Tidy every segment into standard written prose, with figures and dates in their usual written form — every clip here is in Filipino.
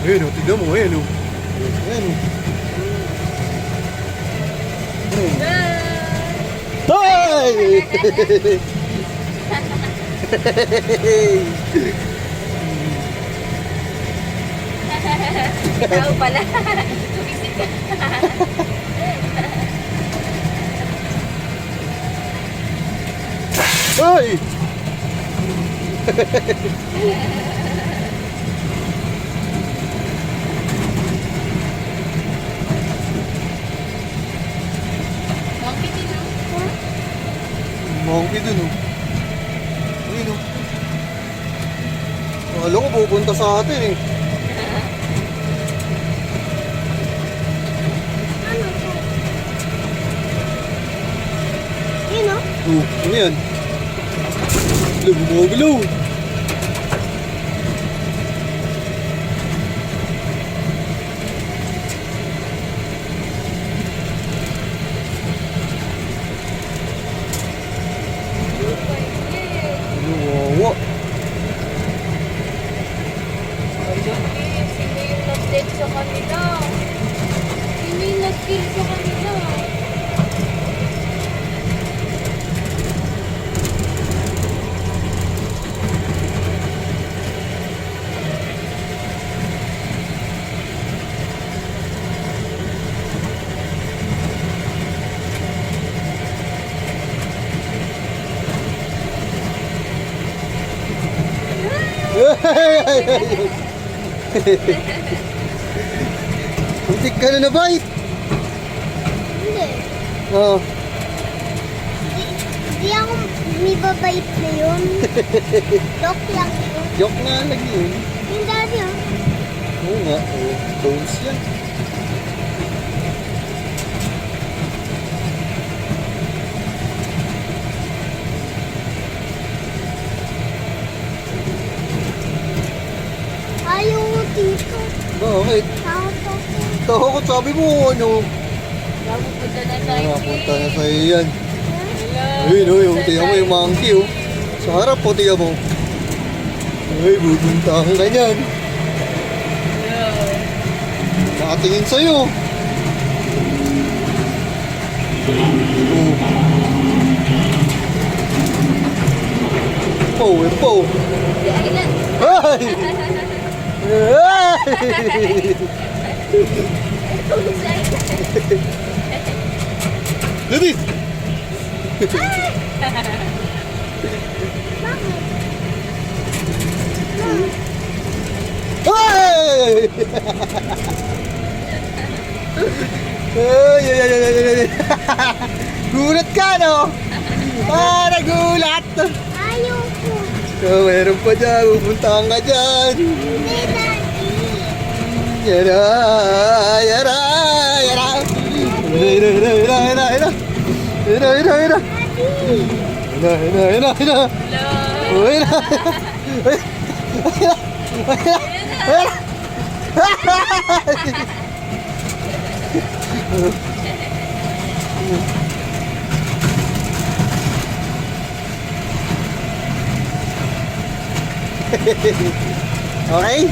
Ayun o, tignan mo, ayun o. Ayun o. Hoy! Tao pala. Tumisip ka. Hoy! Monkey din ah. Monkey dun o. Ayun o. Akala ko pupunta sa atin eh. Ano to? Yun o. Ano yan? Lumubog-low. Wawa. Sino yung nag-dead sa kanila? Sino yung nag-kill sa kanila? Muntik ka na na-bite. Hindi. Oo. Hindi ako may babait na yun. Joke lang yun. Joke nga lang yun. Yung dati oh. Oo nga. Bones yan. Ayaw mo dito. Bakit? Takot ako. Takot sabi mo ano. Bago punta na tayo. Punta na sa'yo yan. Hello. Ayun o, yung tiyan mo yung monkey o. Sa harap po tiyan mo. Ay, bupuntahan ka niyan. Nakatingin sa'yo. Oh, yun po. Ilan? Ay! Ay! Dali! Ay! Ay, ay, ay, ay, ay, ay. Gulat ka, no? Ah, nagulat! Ayaw ko. So, meron pa dyan, pupuntahan ka dyan. Hindi dati. Yara, yara, yara. Yara, yara, yara, yara, yara. Yara, yara, yara. Yara, yara, yara, yara. Oh, yara. Yara, Okay?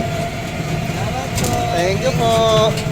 Thank you po.